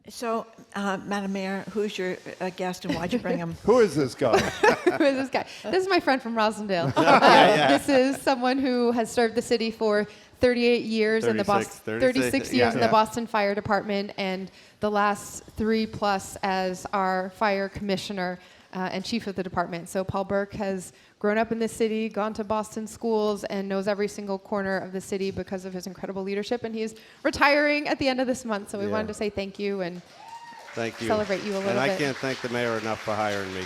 So, Madam Mayor, who's your guest and why'd you bring him? Who is this guy? Who is this guy? This is my friend from Rosendale. This is someone who has served the city for 38 years in the 36 years in the Boston Fire Department, and the last 3+ as our fire commissioner and chief of the department. So Paul Burke has grown up in this city, gone to Boston schools, and knows every single corner of the city because of his incredible leadership. And he's retiring at the end of this month, so we wanted to say thank you and celebrate you a little bit. And I can't thank the mayor enough for hiring me.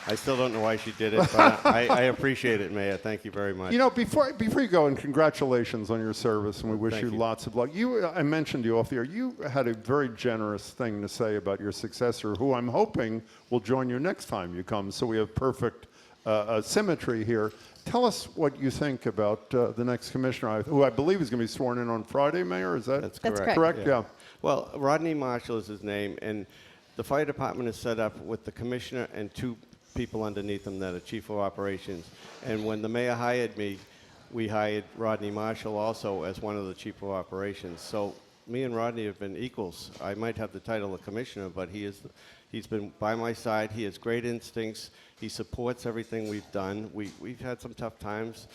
I still don't know why she did it, but I appreciate it, Mayor. Thank you very much. You know, before you go, and congratulations on your service, and we wish you lots of luck. I mentioned you off the air. You had a very generous thing to say about your successor, who I'm hoping will join you next time you come, so we have perfect symmetry here. Tell us what you think about the next commissioner, who I believe is going to be sworn in on Friday, Mayor. Is that That's correct? Correct? Yeah. Well, Rodney Marshall is his name, and the fire department is set up with the commissioner and 2 people underneath him that are chief of operations. And when the mayor hired me, we hired Rodney Marshall also as one of the chief of operations. So me and Rodney have been equals. I might have the title of commissioner, but he's been by my side. He has great instincts. He supports everything we've done. We've had some tough times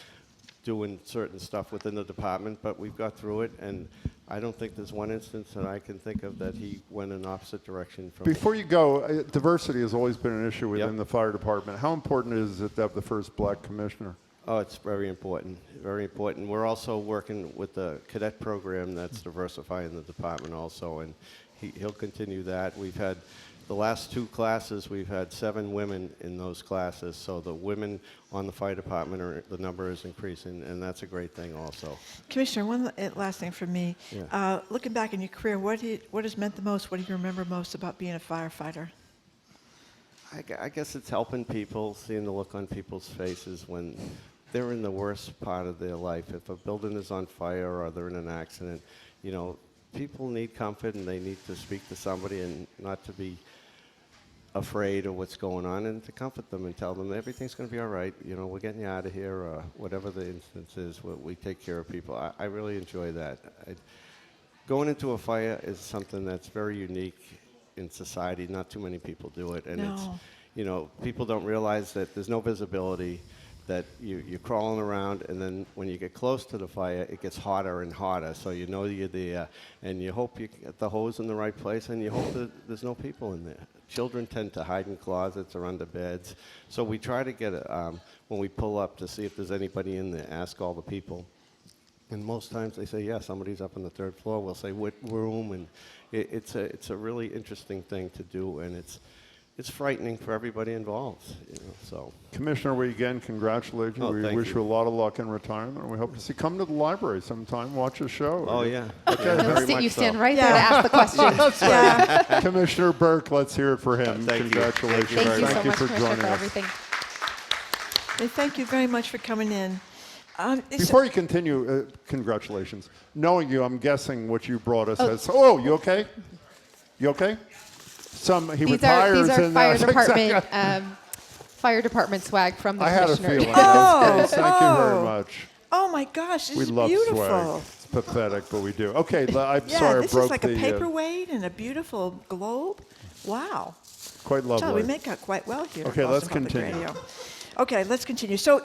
doing certain stuff within the department, but we've got through it, and I don't think there's one instance that I can think of that he went in opposite direction from. Before you go, diversity has always been an issue within the fire department. How important is it to have the first black commissioner? Oh, it's very important, very important. We're also working with the cadet program that's diversifying the department also, and he'll continue that. We've had the last 2 classes, we've had 7 women in those classes, so the women on the fire department, the number is increasing, and that's a great thing also. Commissioner, one last thing from me. Yeah. Looking back in your career, what has meant the most? What do you remember most about being a firefighter? I guess it's helping people, seeing the look on people's faces when they're in the worst part of their life. If a building is on fire or they're in an accident, you know, people need comfort and they need to speak to somebody and not to be afraid of what's going on, and to comfort them and tell them everything's going to be all right. You know, we're getting you out of here, or whatever the instance is. We take care of people. I really enjoy that. Going into a fire is something that's very unique in society. Not too many people do it, and it's, you know, people don't realize that there's no visibility, that you're crawling around, and then when you get close to the fire, it gets hotter and hotter, so you know you're there, and you hope you get the hose in the right place, and you hope that there's no people in there. Children tend to hide in closets or under beds, so we try to get, when we pull up, to see if there's anybody in there, ask all the people. And most times they say, yeah, somebody's up on the 3rd floor. We'll say, what room? And it's a really interesting thing to do, and it's frightening for everybody involved. You know, so. Commissioner, we again congratulate you. We wish you a lot of luck in retirement, and we hope to see you come to the library sometime, watch a show. Oh, yeah. Okay. You stand right there to ask the question. That's right. Commissioner Burke, let's hear it for him. Congratulations. Thank you so much, for joining for us. everything. And thank you very much for coming in. Before you continue, congratulations. Knowing you, I'm guessing what you brought us as. Oh, you okay? You okay? He retires. These are fire department swag from the commissioner. I had a feeling. Thank you very much. Oh my gosh, this is love beautiful. Swag. It's pathetic, but we do. Okay, I'm sorry I broke the... this is like a paperweight and a beautiful globe. Wow. Quite lovely. So we make out quite well here. Okay, let's continue. Radio. Okay, let's continue. So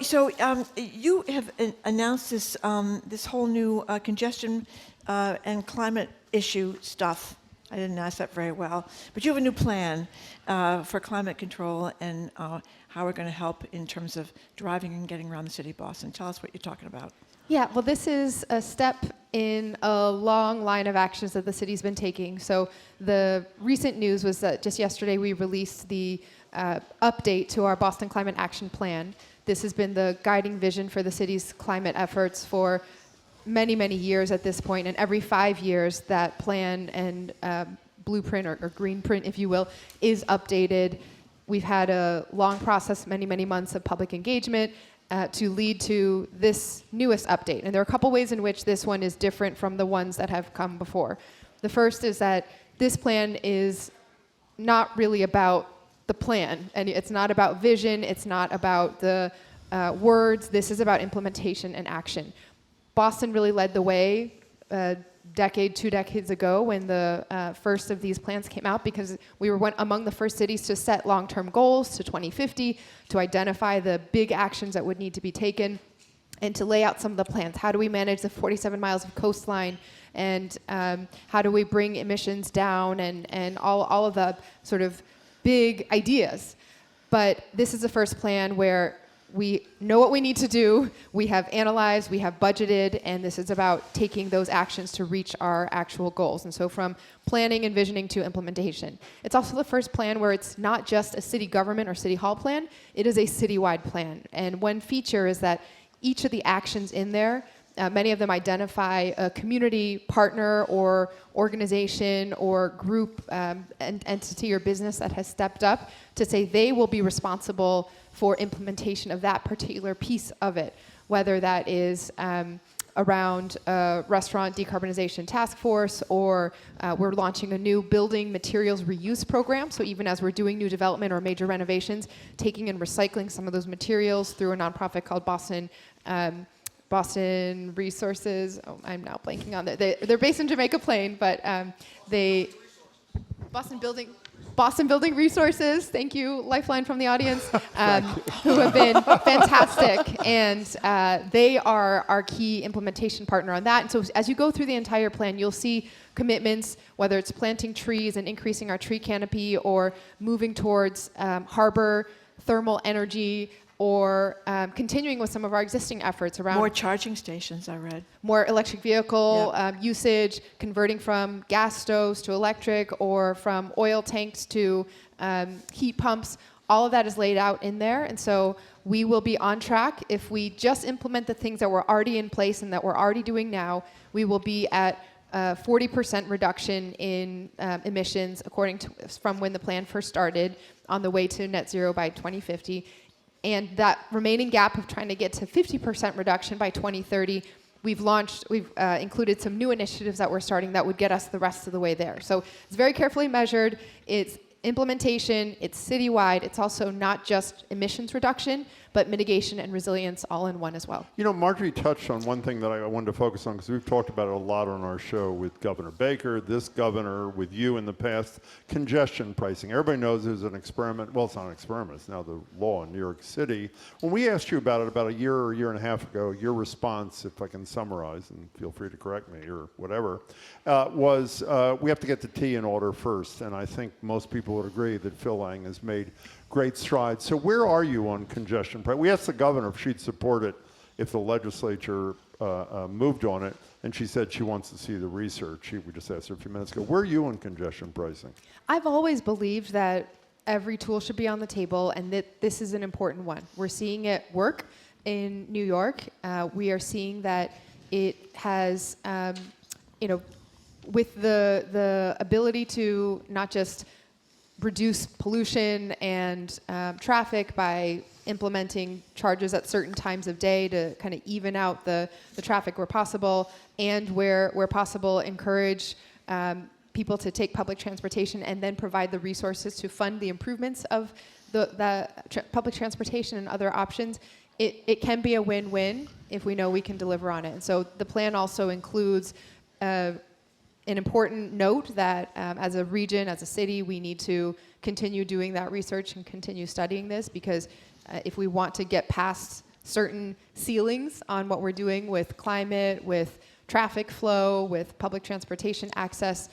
you have announced this this whole new congestion and climate issue stuff. I didn't ask that very well, but you have a new plan for climate control and how we're going to help in terms of driving and getting around the city of Boston. Tell us what you're talking about. Yeah, well, this is a step in a long line of actions that the city's been taking. So the recent news was that just yesterday we released the update to our Boston Climate Action Plan. This has been the guiding vision for the city's climate efforts for many, many years at this point, and every 5 years that plan and blueprint or green print, if you will, is updated. We've had a long process, many, many months of public engagement to lead to this newest update. And there are a couple ways in which this one is different from the ones that have come before. The first is that this plan is not really about the plan, and it's not about vision, it's not about the words. This is about implementation and action. Boston really led the way decade, 2 decades ago when the first of these plans came out, because we were one among the first cities to set long-term goals to 2050, to identify the big actions that would need to be taken, and to lay out some of the plans. How do we manage the 47 miles of coastline, and how do we bring emissions down, and all of the sort of big ideas. But this is the first plan where we know what we need to do, we have analyzed, we have budgeted, and this is about taking those actions to reach our actual goals. And so from planning and visioning to implementation. It's also the first plan where it's not just a city government or city hall plan, it is a citywide plan. And one feature is that each of the actions in there, many of them identify a community partner or organization or group, entity or business that has stepped up to say they will be responsible for implementation of that particular piece of it, whether that is around a restaurant decarbonization task force, or we're launching a new building materials reuse program. So even as we're doing new development or major renovations, taking and recycling some of those materials through a nonprofit called Boston Resources. Oh, I'm now blanking on that. They're based in Jamaica Plain, but Boston Building Resources, thank you, Lifeline from the audience, who have been fantastic, and they are our key implementation partner on that. And so as you go through the entire plan, you'll see commitments, whether it's planting trees and increasing our tree canopy, or moving towards harbor thermal energy, or continuing with some of our existing efforts around More charging stations, I read. more electric vehicle usage, converting from gas stoves to electric, or from oil tanks to heat pumps. All of that is laid out in there, and so we will be on track. If we just implement the things that were already in place and that we're already doing now, we will be at 40% reduction in emissions, according to from when the plan first started, on the way to net zero by 2050. And that remaining gap of trying to get to 50% reduction by 2030, we've included some new initiatives that we're starting that would get us the rest of the way there. So it's very carefully measured. It's implementation, it's citywide. It's also not just emissions reduction, but mitigation and resilience all in one as well. You know, Marjorie touched on one thing that I wanted to focus on, because we've talked about it a lot on our show with Governor Baker, this governor, with you in the past, congestion pricing. Everybody knows there's an experiment. Well, it's not an experiment. It's now the law in New York City. When we asked you about it about a year or year and a half ago, your response, if I can summarize, and feel free to correct me or whatever, was we have to get the T in order first. And I think most people would agree that Phil Lang has made great strides. So where are you on congestion? We asked the governor if she'd support it if the legislature moved on it, and she said she wants to see the research. We just asked her a few minutes ago. Where are you on congestion pricing? I've always believed that every tool should be on the table, and that this is an important one. We're seeing it work in New York. We are seeing that it has, with the ability to not just reduce pollution and traffic by implementing charges at certain times of day to kind of even out the traffic where possible, and where possible encourage people to take public transportation, and then provide the resources to fund the improvements of the public transportation and other options. It can be a win-win if we know we can deliver on it. And so the plan also includes an important note that as a region, as a city, we need to continue doing that research and continue studying this, because if we want to get past certain ceilings on what we're doing with climate, with traffic flow, with public transportation access,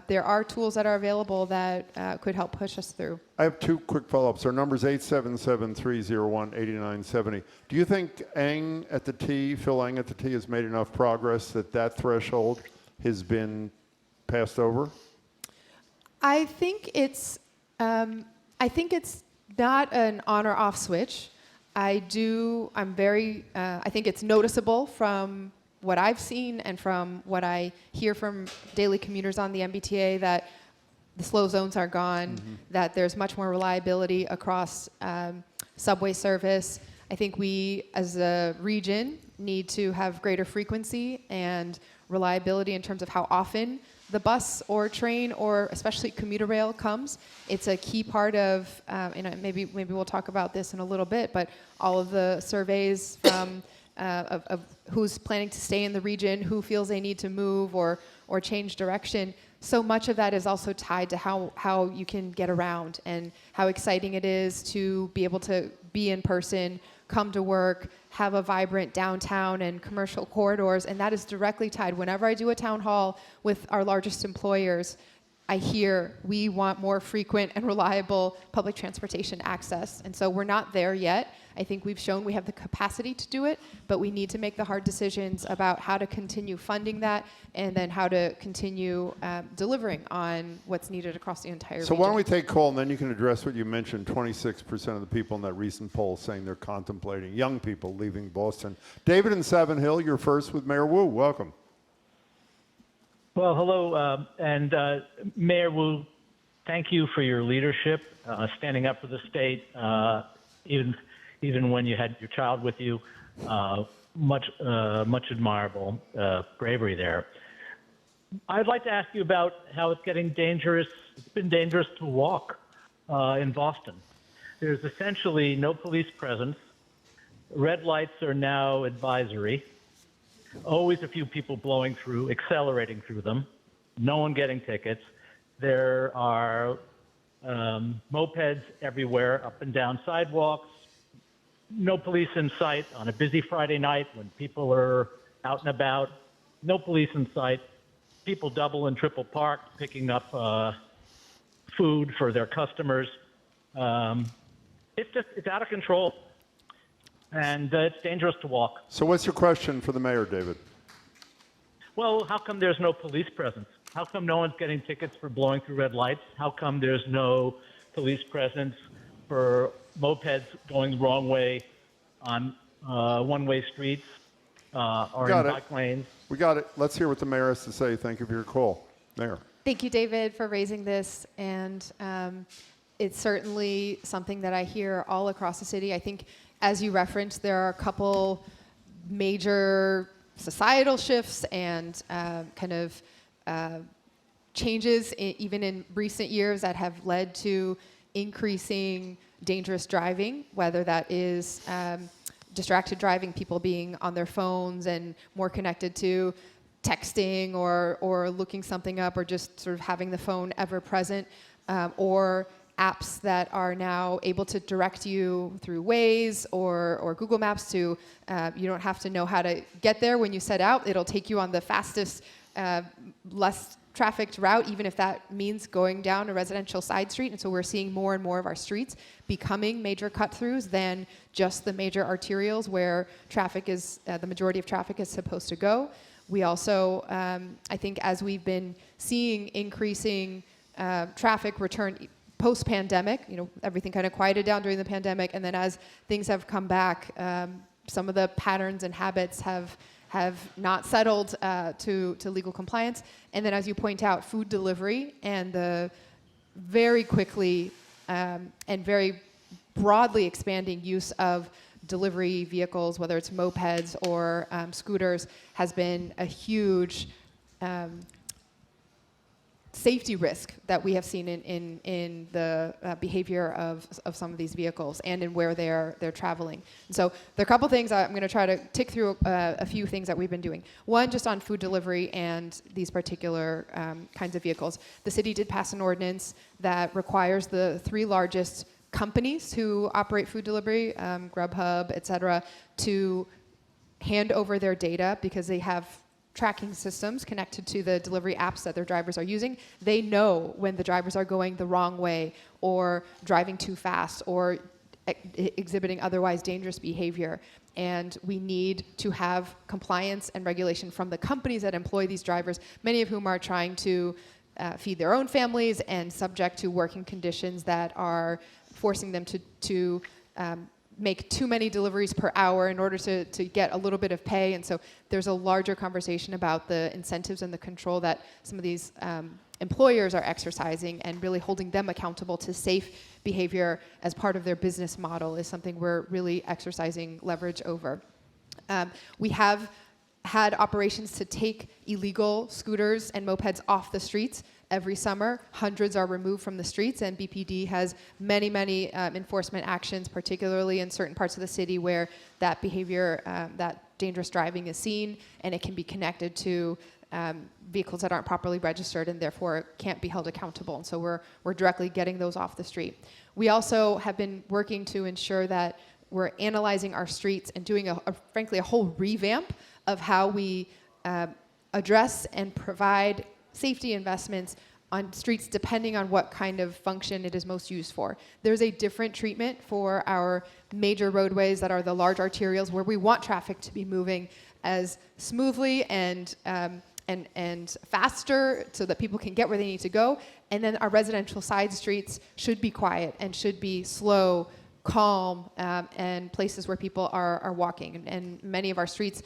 there are tools that are available that could help push us through. I have two quick follow-ups. Our number is 877-301-8970. Do you think Phil Lang at the T has made enough progress that threshold has been passed over? I think it's not an on or off switch. I think it's noticeable from what I've seen and from what I hear from daily commuters on the MBTA that the slow zones are gone, that there's much more reliability across subway service. I think we as a region need to have greater frequency and reliability in terms of how often the bus or train or especially commuter rail comes. It's a key part of, maybe we'll talk about this in a little bit, but all of the surveys from of who's planning to stay in the region, who feels they need to move or change direction. So much of that is also tied to how you can get around and how exciting it is to be able to be in person, come to work, have a vibrant downtown and commercial corridors, and that is directly tied. Whenever I do a town hall with our largest employers, I hear we want more frequent and reliable public transportation access. And so we're not there yet. I think we've shown we have the capacity to do it, but we need to make the hard decisions about how to continue funding that and then how to continue delivering on what's needed across the entire So region. why don't we take a call, and then you can address what you mentioned, 26% of the people in that recent poll saying they're contemplating, young people leaving Boston. David in Savin Hill, you're first with Mayor Wu. Welcome. Well, hello, and Mayor Wu, thank you for your leadership, standing up for the state, even when you had your child with you. Much admirable bravery there. I'd like to ask you about how it's getting dangerous. It's been dangerous to walk in Boston. There's essentially no police presence. Red lights are now advisory. Always a few people blowing through, accelerating through them. No one getting tickets. There are mopeds everywhere, up and down sidewalks. No police in sight on a busy Friday night when people are out and about. No police in sight. People double and triple parked, picking up food for their customers. It's out of control, and it's dangerous to walk. So what's your question for the mayor, David? Well, how come there's no police presence? How come no one's getting tickets for blowing through red lights? How come there's no police presence for mopeds going the wrong way on one-way streets or in bike lanes? We got it. Let's hear what the mayor has to say. Thank you for your call. Mayor. Thank you, David, for raising this. And it's certainly something that I hear all across the city. I think, as you referenced, there are a couple major societal shifts and changes even in recent years that have led to increasing dangerous driving, whether that is distracted driving, people being on their phones and more connected to texting or looking something up or just sort of having the phone ever present, or apps that are now able to direct you through Waze or Google Maps to, you don't have to know how to get there when you set out. It'll take you on the fastest, less trafficked route, even if that means going down a residential side street. And so we're seeing more and more of our streets becoming major cut-throughs than just the major arterials where traffic is, the majority of traffic is supposed to go. We also, I think as we've been seeing increasing traffic return post-pandemic, everything kind of quieted down during the pandemic, and then as things have come back, some of the patterns and habits have not settled to legal compliance. And then, as you point out, food delivery and the very quickly and very broadly expanding use of delivery vehicles, whether it's mopeds or scooters, has been a huge safety risk that we have seen in the behavior of some of these vehicles and in where they're traveling. And so there are a couple things. I'm going to try to tick through a few things that we've been doing. One, just on food delivery and these particular kinds of vehicles. The city did pass an ordinance that requires the 3 largest companies who operate food delivery, Grubhub, et cetera, to hand over their data because they have tracking systems connected to the delivery apps that their drivers are using. They know when the drivers are going the wrong way or driving too fast or exhibiting otherwise dangerous behavior. And we need to have compliance and regulation from the companies that employ these drivers, many of whom are trying to feed their own families and subject to working conditions that are forcing them to make too many deliveries per hour in order to get a little bit of pay. And so there's a larger conversation about the incentives and the control that some of these employers are exercising, and really holding them accountable to safe behavior as part of their business model is something we're really exercising leverage over. We have had operations to take illegal scooters and mopeds off the streets. Every summer, hundreds are removed from the streets, and BPD has many enforcement actions, particularly in certain parts of the city where that behavior, that dangerous driving is seen, and it can be connected to vehicles that aren't properly registered and therefore can't be held accountable. And so we're directly getting those off the street. We also have been working to ensure that we're analyzing our streets and doing frankly a whole revamp of how we address and provide safety investments on streets depending on what kind of function it is most used for. There's a different treatment for our major roadways that are the large arterials where we want traffic to be moving as smoothly and faster so that people can get where they need to go. And then our residential side streets should be quiet and should be slow, calm, and places where people are walking. And many of our streets,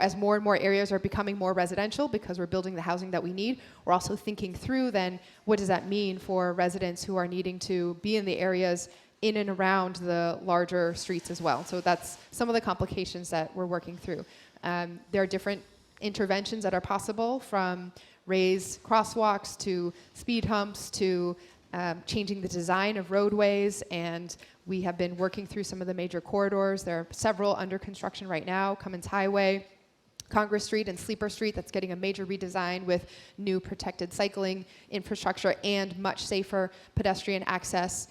as more and more areas are becoming more residential because we're building the housing that we need, we're also thinking through then what does that mean for residents who are needing to be in the areas in and around the larger streets as well. So that's some of the complications that we're working through. There are different interventions that are possible, from raised crosswalks to speed humps to changing the design of roadways, and we have been working through some of the major corridors. There are several under construction right now: Cummins Highway, Congress Street, and Sleeper Street. That's getting a major redesign with new protected cycling infrastructure and much safer pedestrian access.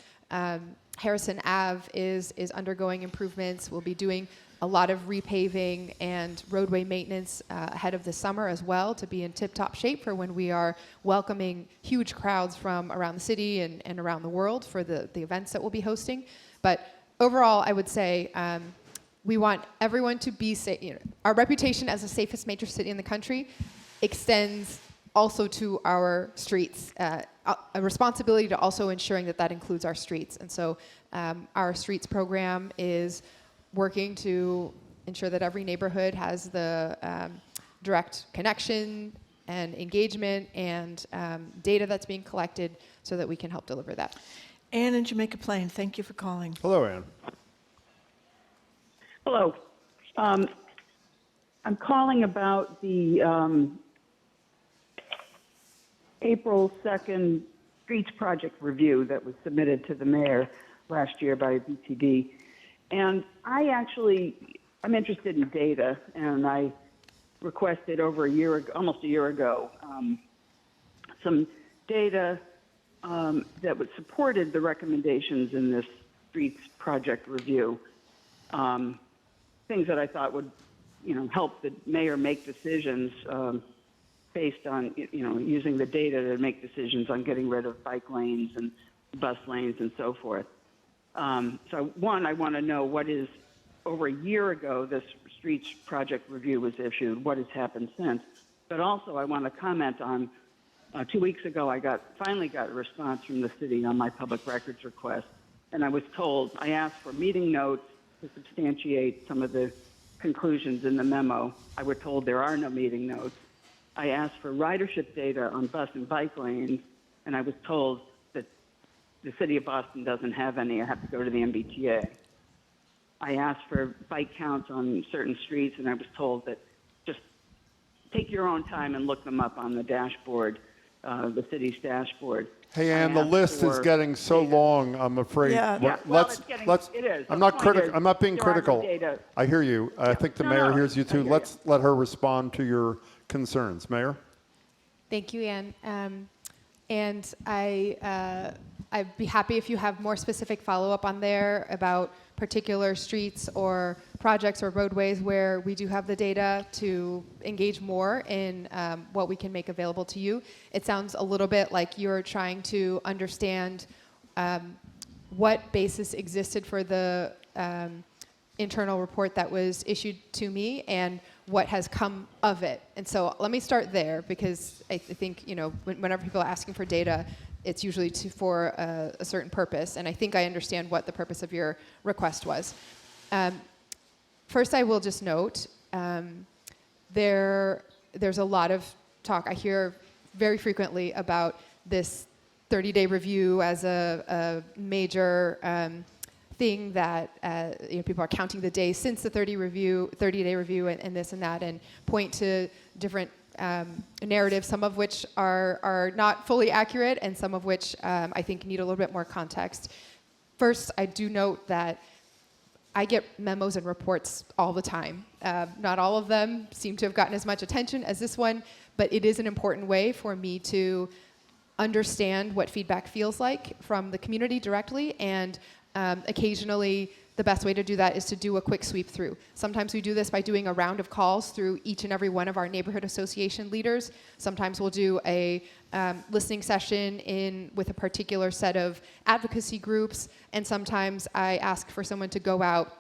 Harrison Ave is undergoing improvements. We'll be doing a lot of repaving and roadway maintenance ahead of the summer as well, to be in tip-top shape for when we are welcoming huge crowds from around the city and around the world for the events that we'll be hosting. But overall, I would say we want everyone to be safe. Our reputation as the safest major city in the country extends also to our streets. A responsibility to also ensuring that includes our streets. And so our streets program is working to ensure that every neighborhood has the direct connection and engagement and data that's being collected so that we can help deliver that. Anne in Jamaica Plain, thank you for calling. Hello, Ann. Hello. I'm calling about the April 2nd Streets Project review that was submitted to the mayor last year by BTD. And I'm interested in data, and I requested almost a year ago, some data that would supported the recommendations in this Streets Project review. Things that I thought would, help the mayor make decisions based on, using the data to make decisions on getting rid of bike lanes and bus lanes and so forth. So one, I want to know what is, over a year ago, this Streets Project review was issued, what has happened since. But also I want to comment on, 2 weeks ago, I finally got a response from the city on my public records request. And I asked for meeting notes to substantiate some of the conclusions in the memo. I was told there are no meeting notes. I asked for ridership data on bus and bike lanes, and I was told that the city of Boston doesn't have any. I have to go to the MBTA. I asked for bike counts on certain streets, and I was told that just take your own time and look them up on the dashboard, the city's dashboard. Hey, Ann, the list is getting so long, I'm afraid. Yeah. It is. I'm not being critical. Data. I hear you. I think the mayor hears you too. Let's let her respond to your concerns. Mayor? Thank you, Ann. And I'd be happy if you have more specific follow-up on there about particular streets or projects or roadways where we do have the data to engage more in what we can make available to you. It sounds a little bit like you're trying to understand what basis existed for the internal report that was issued to me and what has come of it. And so let me start there, because I think, whenever people are asking for data, it's usually for a certain purpose, and I think I understand what the purpose of your request was. First, I will just note, there's a lot of talk I hear very frequently about this 30-day review as a major thing that people are counting the days since the 30-day review and this and that, and point to different narratives, some of which are not fully accurate and some of which I think need a little bit more context. First, I do note that I get memos and reports all the time. Not all of them seem to have gotten as much attention as this one, but it is an important way for me to understand what feedback feels like from the community directly, and occasionally the best way to do that is to do a quick sweep through. Sometimes we do this by doing a round of calls through each and every one of our neighborhood association leaders. Sometimes we'll do a listening session with a particular set of advocacy groups, and sometimes I ask for someone to go out,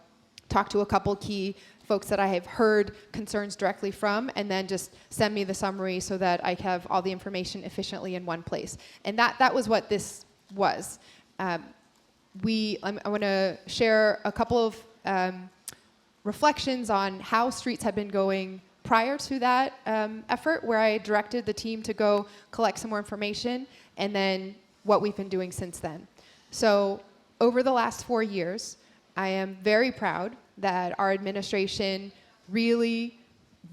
talk to a couple key folks that I have heard concerns directly from, and then just send me the summary so that I have all the information efficiently in one place. And that was what this was. I want to share a couple of reflections on how streets had been going prior to that effort, where I directed the team to go collect some more information, and then what we've been doing since then. So over the last 4 years, I am very proud that our administration really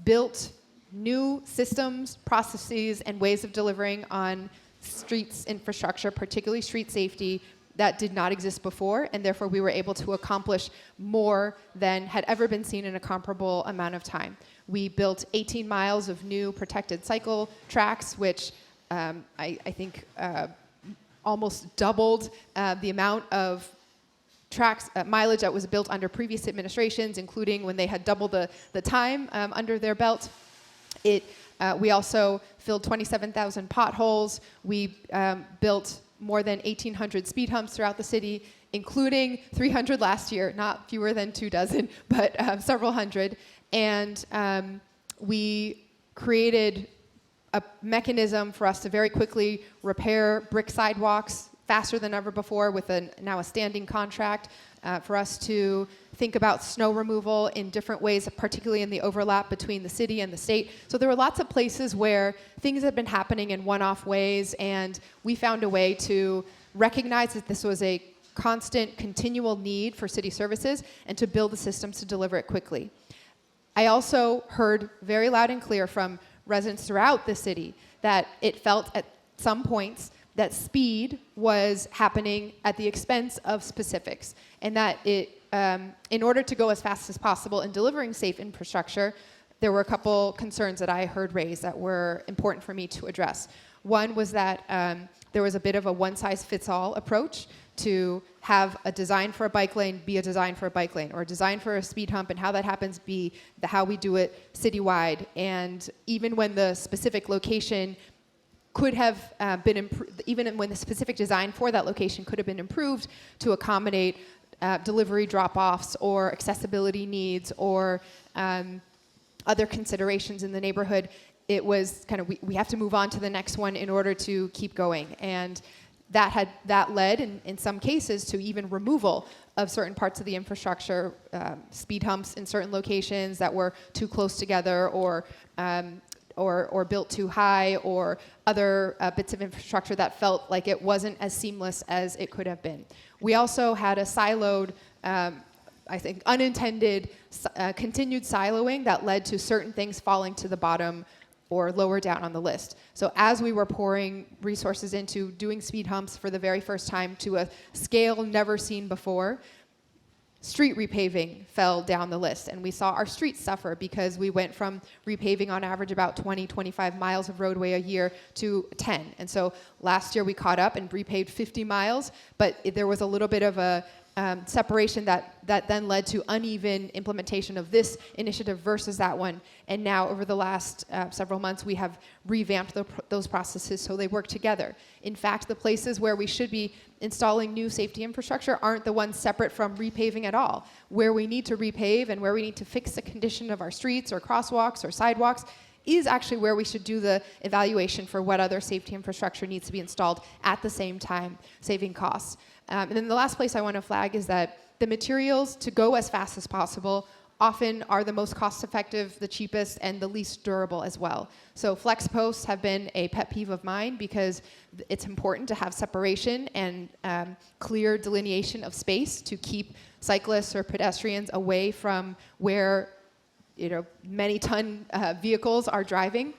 built new systems, processes, and ways of delivering on streets infrastructure, particularly street safety, that did not exist before, and therefore we were able to accomplish more than had ever been seen in a comparable amount of time. We built 18 miles of new protected cycle tracks, which I think almost doubled the amount of tracks mileage that was built under previous administrations, including when they had doubled the time under their belt. We also filled 27,000 potholes. We built more than 1,800 speed humps throughout the city, including 300 last year, not fewer than 24, but several hundred. And we created a mechanism for us to very quickly repair brick sidewalks faster than ever before, with now a standing contract for us to think about snow removal in different ways, particularly in the overlap between the city and the state. So there were lots of places where things had been happening in one-off ways, and we found a way to recognize that this was a constant, continual need for city services, and to build the systems to deliver it quickly. I also heard very loud and clear from residents throughout the city that it felt at some points that speed was happening at the expense of specifics, and that in order to go as fast as possible in delivering safe infrastructure, there were a couple concerns that I heard raised that were important for me to address. One was that there was a bit of a one-size-fits-all approach to have a design for a bike lane be a design for a bike lane, or a design for a speed hump, and how that happens be how we do it citywide. And even when the specific location could have been improved, even when the specific design for that location could have been improved to accommodate delivery drop-offs or accessibility needs or other considerations in the neighborhood, it was kind of, we have to move on to the next one in order to keep going. And that led in some cases to even removal of certain parts of the infrastructure, speed humps in certain locations that were too close together, or built too high, or other bits of infrastructure that felt like it wasn't as seamless as it could have been. We also had a siloed, I think unintended, continued siloing that led to certain things falling to the bottom or lower down on the list. So as we were pouring resources into doing speed humps for the very first time to a scale never seen before, street repaving fell down the list, and we saw our streets suffer because we went from repaving on average about 20-25 miles of roadway a year to 10. And so last year we caught up and repaved 50 miles, but there was a little bit of a separation that then led to uneven implementation of this initiative versus that one. And now over the last several months, we have revamped those processes so they work together. In fact, the places where we should be installing new safety infrastructure aren't the ones separate from repaving at all. Where we need to repave and where we need to fix the condition of our streets or crosswalks or sidewalks is actually where we should do the evaluation for what other safety infrastructure needs to be installed at the same time, saving costs. And then the last place I want to flag is that the materials to go as fast as possible often are the most cost-effective, the cheapest, and the least durable as well. So flex posts have been a pet peeve of mine because it's important to have separation and clear delineation of space to keep cyclists or pedestrians away from where many-ton vehicles are driving.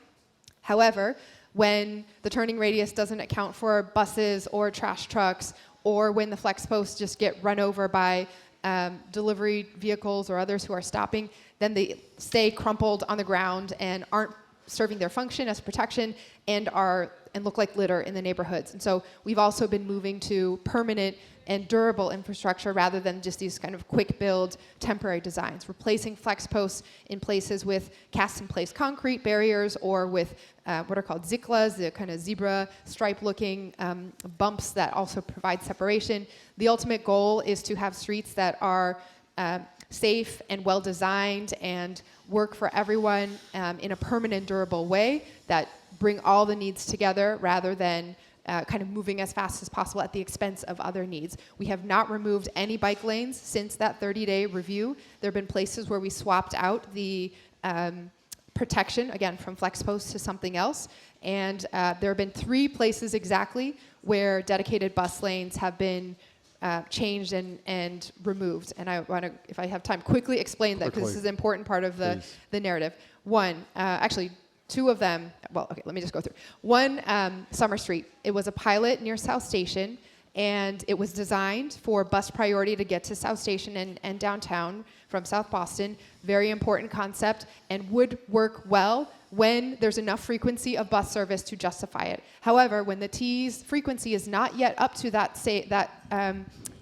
However, when the turning radius doesn't account for buses or trash trucks, or when the flex posts just get run over by delivery vehicles or others who are stopping, then they stay crumpled on the ground and aren't serving their function as protection and look like litter in the neighborhoods. And so we've also been moving to permanent and durable infrastructure rather than just these kind of quick build temporary designs, replacing flex posts in places with cast in place concrete barriers or with what are called ziklas, the kind of zebra stripe looking bumps that also provide separation. The ultimate goal is to have streets that are safe and well designed and work for everyone in a permanent, durable way that bring all the needs together rather than kind of moving as fast as possible at the expense of other needs. We have not removed any bike lanes since that 30-day review. There have been places where we swapped out the protection, again, from flex posts to something else. And there have been 3 places exactly where dedicated bus lanes have been changed and removed. And I want to, if I have time, quickly explain that because this is an important part of the narrative. One, actually, 2 of them, well, okay, let me just go through. One, Summer Street. It was a pilot near South Station, and it was designed for bus priority to get to South Station and downtown from South Boston. Very important concept and would work well when there's enough frequency of bus service to justify it. However, when the T's frequency is not yet up to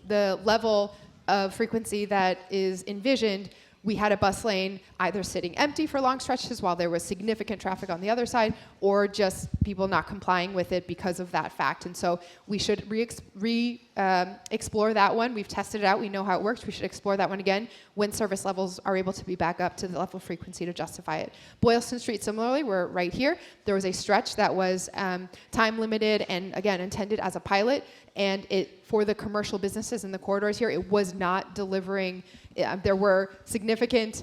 the level of frequency that is envisioned, we had a bus lane either sitting empty for long stretches while there was significant traffic on the other side, or just people not complying with it because of that fact. And so we should explore that one. We've tested it out. We know how it works. We should explore that one again when service levels are able to be back up to the level of frequency to justify it. Boylston Street, similarly, we're right here. There was a stretch that was time limited and, again, intended as a pilot. And for the commercial businesses in the corridors here, it was not delivering. There were significant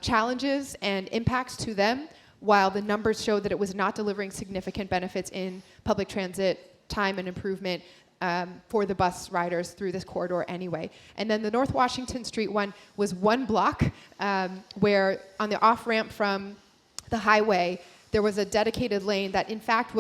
challenges and impacts to them, while the numbers showed that it was not delivering significant benefits in public transit time and improvement for the bus riders through this corridor anyway. And then the North Washington Street one was 1 block where on the off-ramp from the highway, there was a dedicated lane that in fact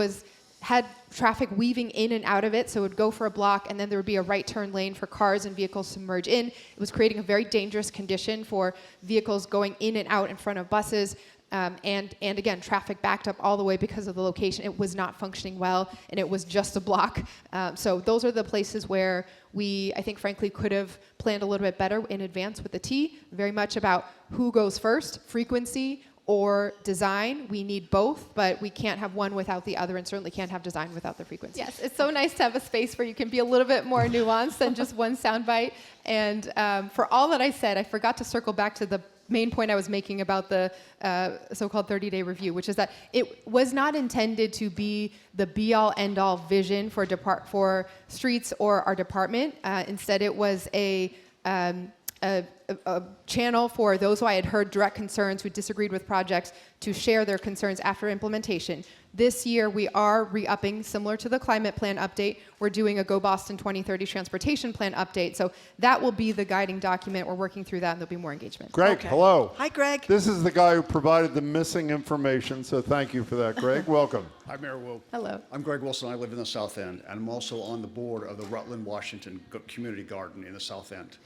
had traffic weaving in and out of it, so it would go for a block, and then there would be a right turn lane for cars and vehicles to merge in. It was creating a very dangerous condition for vehicles going in and out in front of buses, and again, traffic backed up all the way because of the location. It was not functioning well, and it was just a block. So those are the places where we, I think, frankly, could have planned a little bit better in advance with the T, very much about who goes first, frequency, or design. We need both, but we can't have one without the other, and certainly can't have design without the frequency. Yes, it's so nice to have a space where you can be a little bit more nuanced than just one soundbite. And for all that I said, I forgot to circle back to the main point I was making about the so-called 30-day review, which is that it was not intended to be the be-all, end-all vision for streets or our department. Instead, it was a channel for those who I had heard direct concerns, who disagreed with projects, to share their concerns after implementation. This year, we are re-upping, similar to the climate plan update. We're doing a Go Boston 2030 transportation plan update. So that will be the guiding document. We're working through that, and there'll be more engagement. Greg, Okay. hello. Hi, Greg. This is the guy who provided the missing information, so thank you for that, Greg. Welcome. Hi, Mayor Wu. Hello. I'm Greg Wilson. I live in the South End, and I'm also on the board of the Rutland, Washington Community Garden in the South End.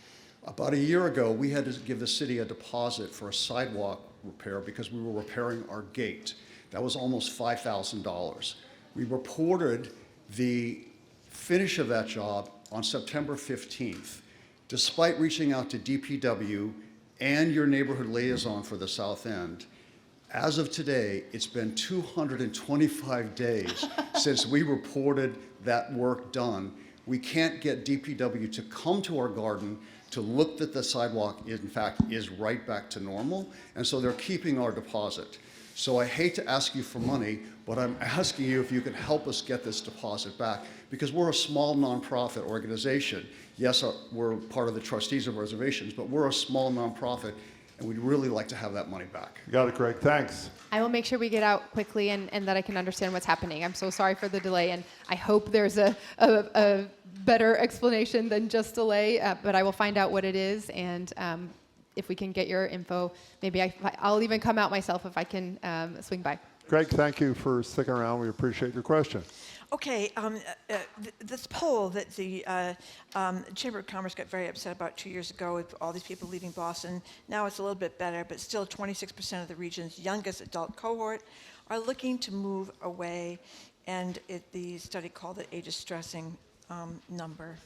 About a year ago, we had to give the city a deposit for a sidewalk repair because we were repairing our gate. That was almost $5,000. We reported the finish of that job on September 15th. Despite reaching out to DPW and your neighborhood liaison for the South End, as of today, it's been 225 days since we reported that work done. We can't get DPW to come to our garden to look that the sidewalk, in fact, is right back to normal, and so they're keeping our deposit. So I hate to ask you for money, but I'm asking you if you can help us get this deposit back, because we're a small nonprofit organization. Yes, we're part of the trustees of reservations, but we're a small nonprofit, and we'd really like to have that money back. You got it, Greg. Thanks. I will make sure we get out quickly and that I can understand what's happening. I'm so sorry for the delay, and I hope there's a better explanation than just delay, but I will find out what it is, and if we can get your info, maybe I'll even come out myself if I can swing by. Greg, thank you for sticking around. We appreciate your question. Okay, this poll that the Chamber of Commerce got very upset about 2 years ago with all these people leaving Boston. Now it's a little bit better, but still 26% of the region's youngest adult cohort are looking to move away, and the study called it a distressing number.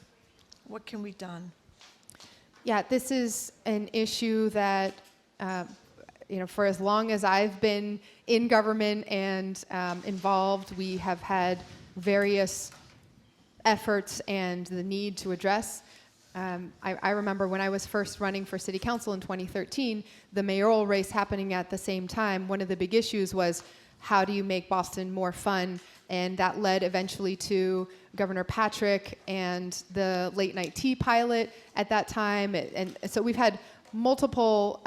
What can be done? Yeah, this is an issue that, for as long as I've been in government and involved, we have had various efforts and the need to address. I remember when I was first running for city council in 2013, the mayoral race happening at the same time, one of the big issues was how do you make Boston more fun? And that led eventually to Governor Patrick and the late night tea pilot at that time. And so we've had multiple,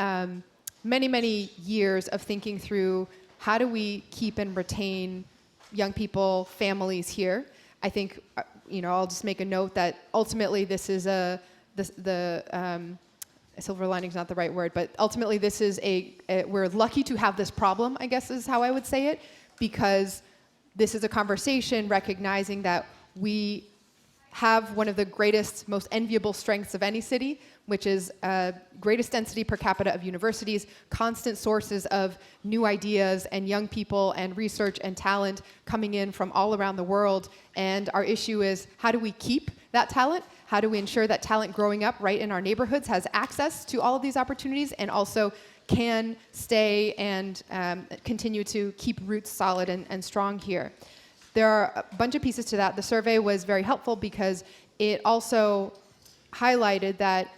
many years of thinking through how do we keep and retain young people, families here. I think, I'll just make a note that ultimately this is silver lining is not the right word, but ultimately this is we're lucky to have this problem, I guess is how I would say it, because this is a conversation recognizing that we have one of the greatest, most enviable strengths of any city, which is greatest density per capita of universities, constant sources of new ideas and young people and research and talent coming in from all around the world. And our issue is, how do we keep that talent? How do we ensure that talent growing up right in our neighborhoods has access to all of these opportunities and also can stay and continue to keep roots solid and strong here? There are a bunch of pieces to that. The survey was very helpful because it also highlighted that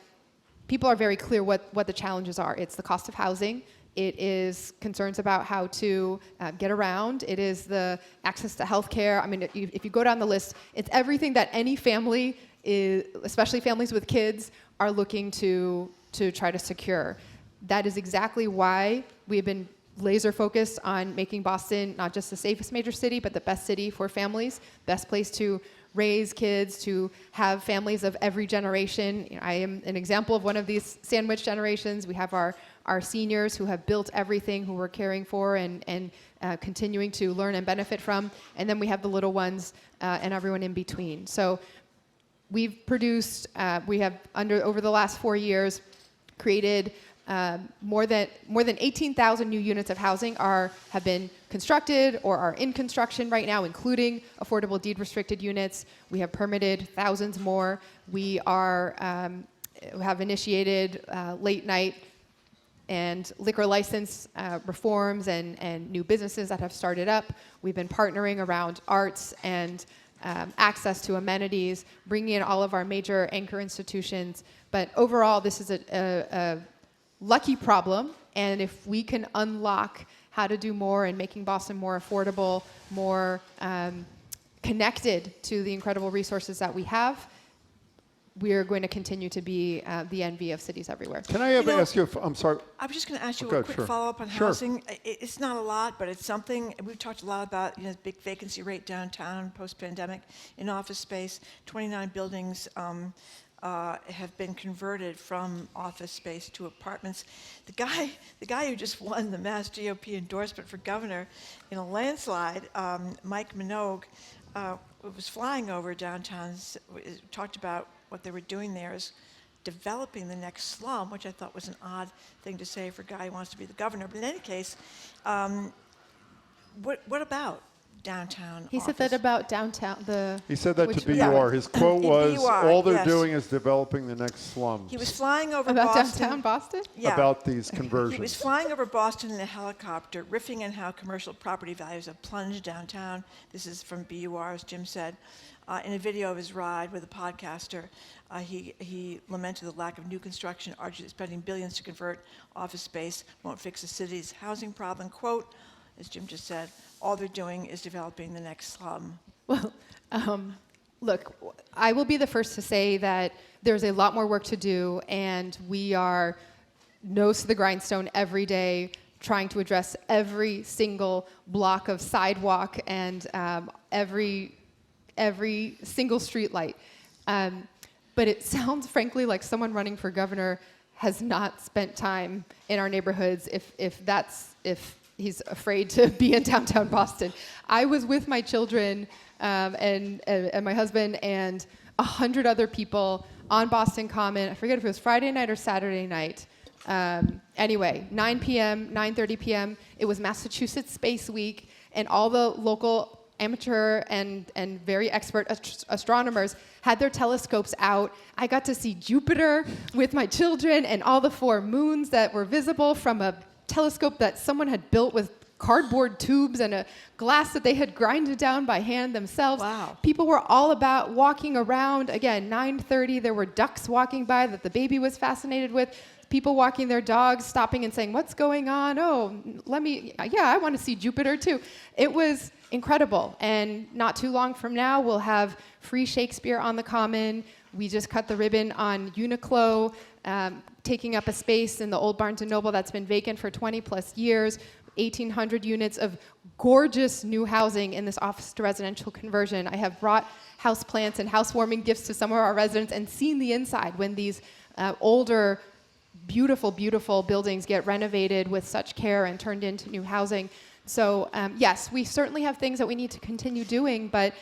people are very clear what the challenges are. It's the cost of housing. It is concerns about how to get around. It is the access to healthcare. I mean, if you go down the list, it's everything that any family, especially families with kids, are looking to try to secure. That is exactly why we have been laser focused on making Boston not just the safest major city, but the best city for families, best place to raise kids, to have families of every generation. I am an example of one of these sandwich generations. We have our seniors who have built everything, who we're caring for and continuing to learn and benefit from. And then we have the little ones and everyone in between. So we've produced, over the last 4 years, created more than 18,000 new units of housing have been constructed or are in construction right now, including affordable deed-restricted units. We have permitted thousands more. We have initiated late night and liquor license reforms and new businesses that have started up. We've been partnering around arts and access to amenities, bringing in all of our major anchor institutions. But overall, this is a lucky problem, and if we can unlock how to do more in making Boston more affordable, more connected to the incredible resources that we have, we are going to continue to be the envy of cities everywhere. Can I ask you, I'm sorry. I was just going to ask you Okay, a quick sure. follow-up on Sure. housing. It's not a lot, but it's something. We've talked a lot about the big vacancy rate downtown post-pandemic in office space. 29 buildings have been converted from office space to apartments. The guy who just won the Mass GOP endorsement for governor in a landslide, Mike Minogue, was flying over downtown, talked about what they were doing there is developing the next slum, which I thought was an odd thing to say for a guy who wants to be the governor. But in any case, what about downtown He office? said that about downtown. He said that to which- BUR. His quote In was, BUR, all they're yes. doing is developing the next slums. He was flying over About Boston. downtown Boston? Yeah. About these He conversions. was flying over Boston in a helicopter, riffing on how commercial property values have plunged downtown. This is from BUR, as Jim said. In a video of his ride with a podcaster, he lamented the lack of new construction, argued that spending billions to convert office space won't fix the city's housing problem. Quote, as Jim just said, all they're doing is developing the next slum. Well, look, I will be the first to say that there's a lot more work to do, and we are nose to the grindstone every day trying to address every single block of sidewalk and every single street light. But it sounds, frankly, like someone running for governor has not spent time in our neighborhoods if he's afraid to be in downtown Boston. I was with my children and my husband and 100 other people on Boston Common. I forget if it was Friday night or Saturday night. Anyway, 9 p.m., 9:30 p.m. It was Massachusetts Space Week, and all the local amateur and very expert astronomers had their telescopes out. I got to see Jupiter with my children and all the 4 moons that were visible from a telescope that someone had built with cardboard tubes and a glass that they had grinded down by hand themselves. Wow. People were all about walking around. Again, 9:30, there were ducks walking by that the baby was fascinated with. People walking their dogs, stopping and saying, "What's going on? Oh, I want to see Jupiter too." It was incredible. And not too long from now, we'll have free Shakespeare on the Common. We just cut the ribbon on Uniqlo, taking up a space in the old Barnes & Noble that's been vacant for 20 plus years. 1,800 units of gorgeous new housing in this office to residential conversion. I have brought houseplants and housewarming gifts to some of our residents and seen the inside when these older, beautiful, beautiful buildings get renovated with such care and turned into new housing. So yes, we certainly have things that we need to continue doing, but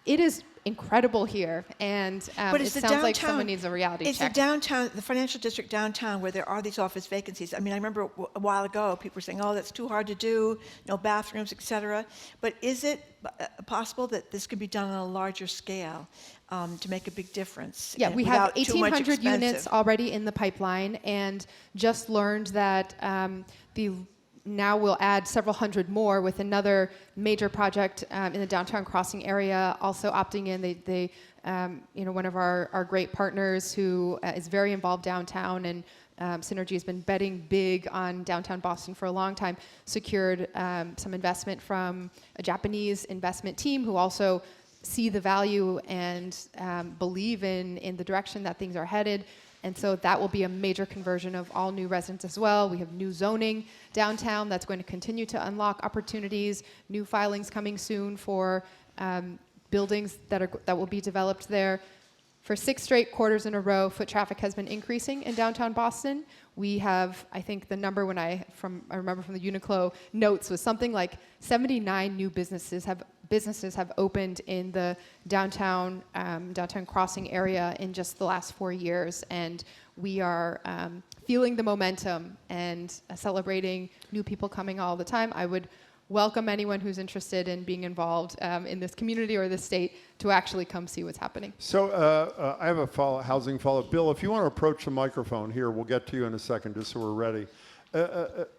it is incredible here, and it sounds like someone needs a reality check. It's the downtown, the financial district downtown, where there are these office vacancies. I mean, I remember a while ago, people were saying, "Oh, that's too hard to do, no bathrooms, etc." But is it possible that this could be done on a larger scale to make a big difference? Yeah, we have without too much 1,800 units expensive? already in the pipeline, and just learned that now we'll add several hundred more with another major project in the downtown crossing area, also opting in. They one of our great partners who is very involved downtown, and Synergy has been betting big on downtown Boston for a long time, secured some investment from a Japanese investment team who also see the value and believe in the direction that things are headed. And so that will be a major conversion of all new residents as well. We have new zoning downtown that's going to continue to unlock opportunities, new filings coming soon for buildings that will be developed there. For 6 straight quarters in a row, foot traffic has been increasing in downtown Boston. We have, I think the number I remember from the Uniqlo notes was something like 79 new businesses have opened in the downtown crossing area in just the last 4 years, and we are feeling the momentum and celebrating new people coming all the time. I would welcome anyone who's interested in being involved in this community or this state to actually come see what's happening. So I have a housing follow-up. Bill, if you want to approach the microphone here, we'll get to you in a second just so we're ready.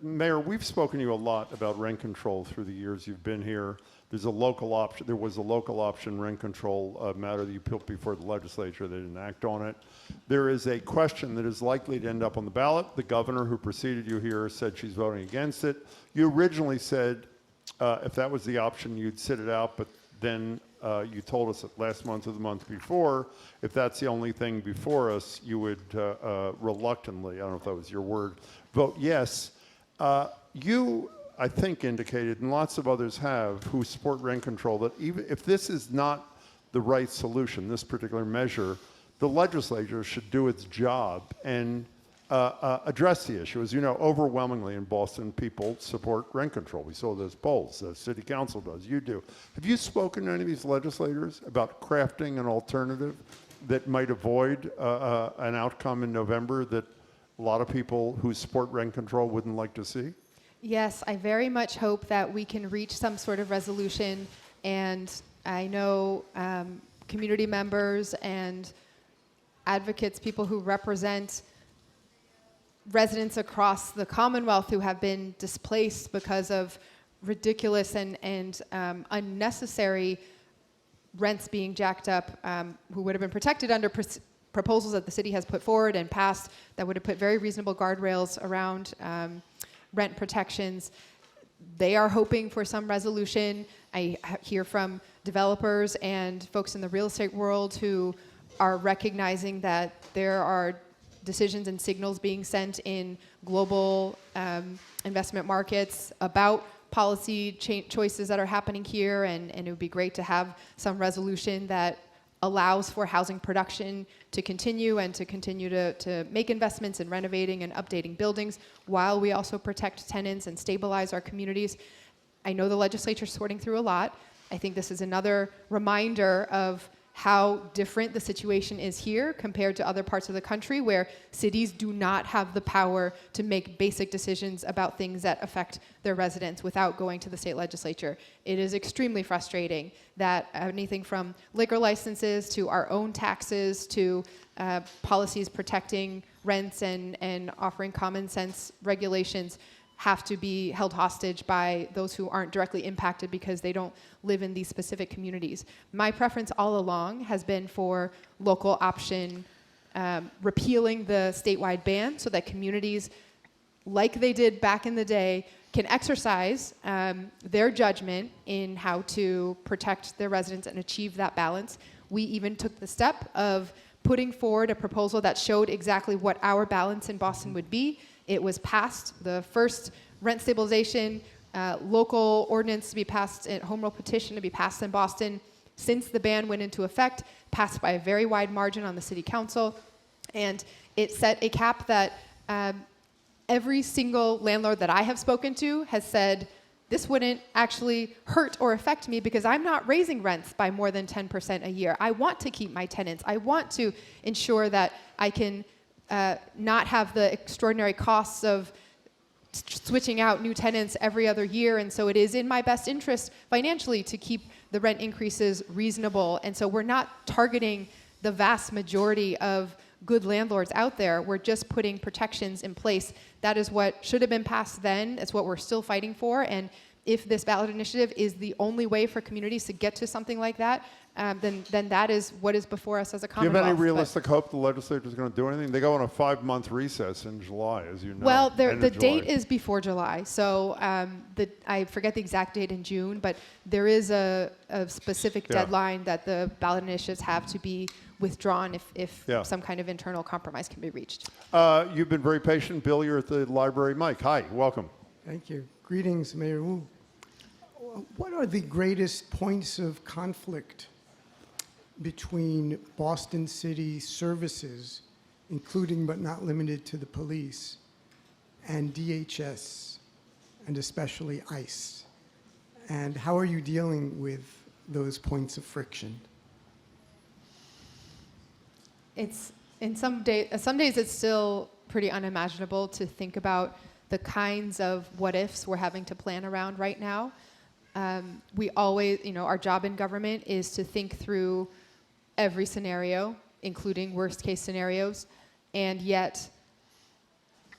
Mayor, we've spoken to you a lot about rent control through the years you've been here. There was a local option rent control matter that you put before the legislature. They didn't act on it. There is a question that is likely to end up on the ballot. The governor who preceded you here said she's voting against it. You originally said if that was the option, you'd sit it out, but then you told us that last month or the month before, if that's the only thing before us, you would reluctantly, I don't know if that was your word, vote yes. You, I think, indicated, and lots of others have, who support rent control, that even if this is not the right solution, this particular measure, the legislature should do its job and address the issue. As you know, overwhelmingly in Boston, people support rent control. We saw those polls. The city council does. You do. Have you spoken to any of these legislators about crafting an alternative that might avoid an outcome in November that a lot of people who support rent control wouldn't like to see? Yes, I very much hope that we can reach some sort of resolution, and I know community members and advocates, people who represent residents across the Commonwealth who have been displaced because of ridiculous and unnecessary rents being jacked up, who would have been protected under proposals that the city has put forward and passed that would have put very reasonable guardrails around rent protections. They are hoping for some resolution. I hear from developers and folks in the real estate world who are recognizing that there are decisions and signals being sent in global investment markets about policy choices that are happening here, and it would be great to have some resolution that allows for housing production to continue and to continue to make investments in renovating and updating buildings while we also protect tenants and stabilize our communities. I know the legislature's sorting through a lot. I think this is another reminder of how different the situation is here compared to other parts of the country where cities do not have the power to make basic decisions about things that affect their residents without going to the state legislature. It is extremely frustrating that anything from liquor licenses to our own taxes to policies protecting rents and offering common sense regulations have to be held hostage by those who aren't directly impacted because they don't live in these specific communities. My preference all along has been for local option, repealing the statewide ban so that communities, like they did back in the day, can exercise their judgment in how to protect their residents and achieve that balance. We even took the step of putting forward a proposal that showed exactly what our balance in Boston would be. It was passed, the first rent stabilization local ordinance to be passed, home rule petition to be passed in Boston since the ban went into effect, passed by a very wide margin on the city council. And it set a cap that every single landlord that I have spoken to has said, this wouldn't actually hurt or affect me because I'm not raising rents by more than 10% a year. I want to keep my tenants. I want to ensure that I can not have the extraordinary costs of switching out new tenants every other year. And so it is in my best interest financially to keep the rent increases reasonable. And so we're not targeting the vast majority of good landlords out there. We're just putting protections in place. That is what should have been passed then. It's what we're still fighting for. And if this ballot initiative is the only way for communities to get to something like that, then that is what is before us as a Do you Commonwealth. have any realistic hope the legislature is going to do anything? They go on a 5-month recess in July, as you know. Well, end the of July. date is before July, so I forget the exact date in June, but there is a specific Yeah. deadline that the ballot initiatives have to be withdrawn if Yeah. some kind of internal compromise can be reached. You've been very patient. Bill, you're at the library mic. Hi, welcome. Thank you. Greetings, Mayor Wu. What are the greatest points of conflict between Boston City services, including but not limited to the police, and DHS, and especially ICE? And how are you dealing with those points of friction? It's some days it's still pretty unimaginable to think about the kinds of what ifs we're having to plan around right now. We always, our job in government is to think through every scenario, including worst case scenarios, and yet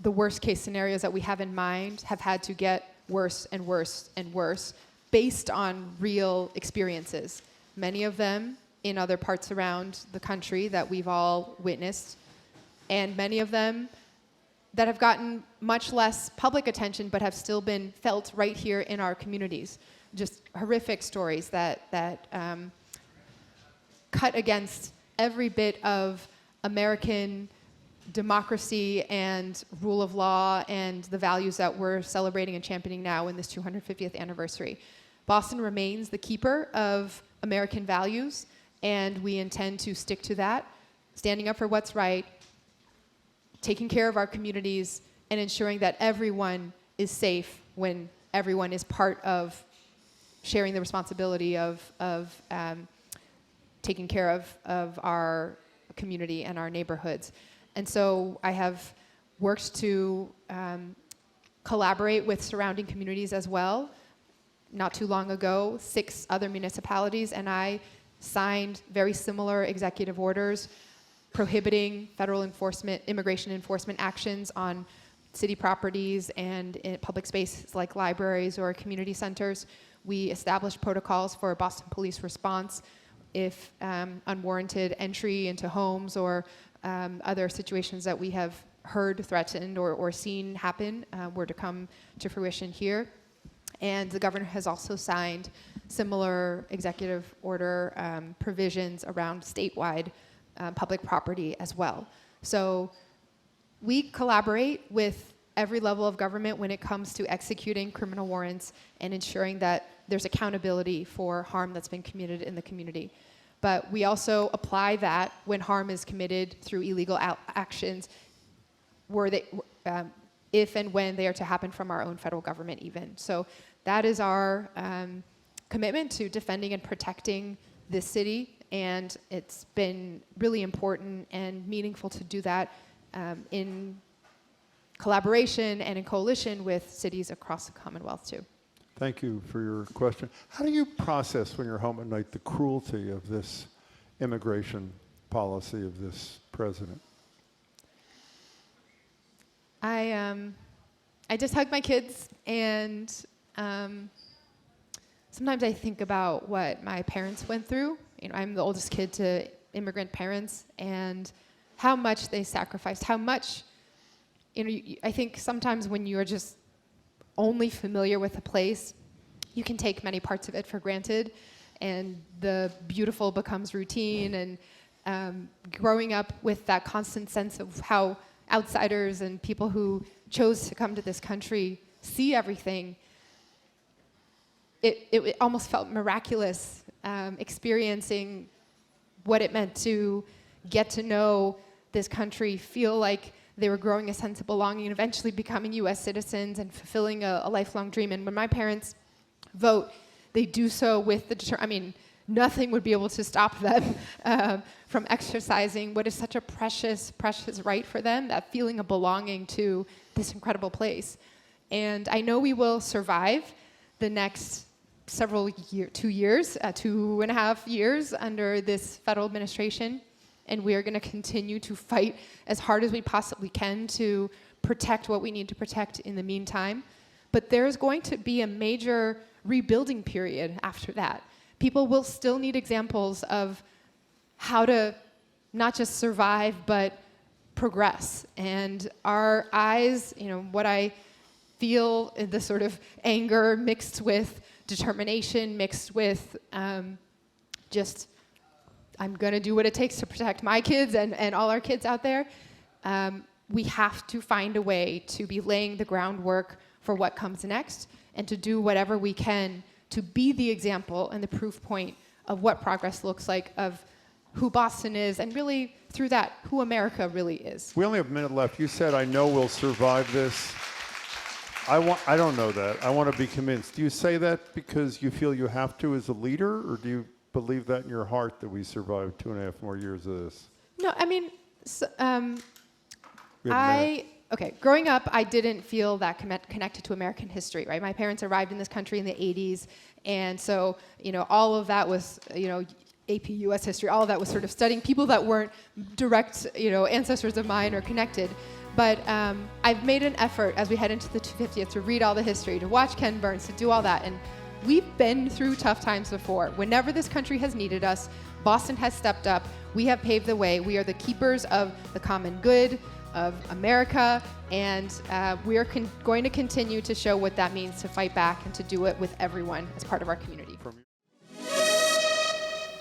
the worst case scenarios that we have in mind have had to get worse and worse and worse based on real experiences. Many of them in other parts around the country that we've all witnessed, and many of them that have gotten much less public attention but have still been felt right here in our communities. Just horrific stories that cut against every bit of American democracy and rule of law and the values that we're celebrating and championing now in this 250th anniversary. Boston remains the keeper of American values, and we intend to stick to that, standing up for what's right, taking care of our communities, and ensuring that everyone is safe when everyone is part of sharing the responsibility of taking care of our community and our neighborhoods. And so I have worked to collaborate with surrounding communities as well. Not too long ago, 6 other municipalities and I signed very similar executive orders prohibiting federal immigration enforcement actions on city properties and in public spaces like libraries or community centers. We established protocols for Boston police response if unwarranted entry into homes or other situations that we have heard threatened or seen happen were to come to fruition here. And the governor has also signed similar executive order provisions around statewide public property as well. So we collaborate with every level of government when it comes to executing criminal warrants and ensuring that there's accountability for harm that's been committed in the community. But we also apply that when harm is committed through illegal actions, if and when they are to happen from our own federal government even. So that is our commitment to defending and protecting this city, and it's been really important and meaningful to do that in collaboration and in coalition with cities across the Commonwealth too. Thank you for your question. How do you process when you're home at night the cruelty of this immigration policy of this president? I just hug my kids, and sometimes I think about what my parents went through. You know, I'm the oldest kid to immigrant parents, and how much they sacrificed, how much, you know, I think sometimes when you're just only familiar with a place, you can take many parts of it for granted, and the beautiful becomes routine, and growing up with that constant sense of how outsiders and people who chose to come to this country see everything, it almost felt miraculous, experiencing what it meant to get to know this country, feel like they were growing a sense of belonging and eventually becoming U.S. citizens and fulfilling a lifelong dream. And when my parents vote, they do so with the nothing would be able to stop them from exercising what is such a precious, precious right for them, that feeling of belonging to this incredible place. And I know we will survive the next several years, 2.5 years under this federal administration. And we are going to continue to fight as hard as we possibly can to protect what we need to protect in the meantime. But there's going to be a major rebuilding period after that. People will still need examples of how to not just survive, but progress. And our eyes, you know, what I feel, the sort of anger mixed with determination, mixed with just, I'm going to do what it takes to protect my kids and all our kids out there. We have to find a way to be laying the groundwork for what comes next, and to do whatever we can to be the example and the proof point of what progress looks like, of who Boston is, and really, through that, who America really is. We only have a minute left. You said, I know we'll survive this. I don't know that. I want to be convinced. Do you say that because you feel you have to as a leader, or do you believe that in your heart that we survived 2.5 more years of this? No, I mean, growing up, I didn't feel that connected to American history, right? My parents arrived in this country in the 80s, and so, you know, all of that was, you know, AP US history, all of that was sort of studying people that weren't direct, you know, ancestors of mine or connected. But I've made an effort as we head into the 250th to read all the history, to watch Ken Burns, to do all that. And we've been through tough times before. Whenever this country has needed us, Boston has stepped up. We have paved the way. We are the keepers of the common good, of America, and we are going to continue to show what that means to fight back and to do it with everyone as part of our community.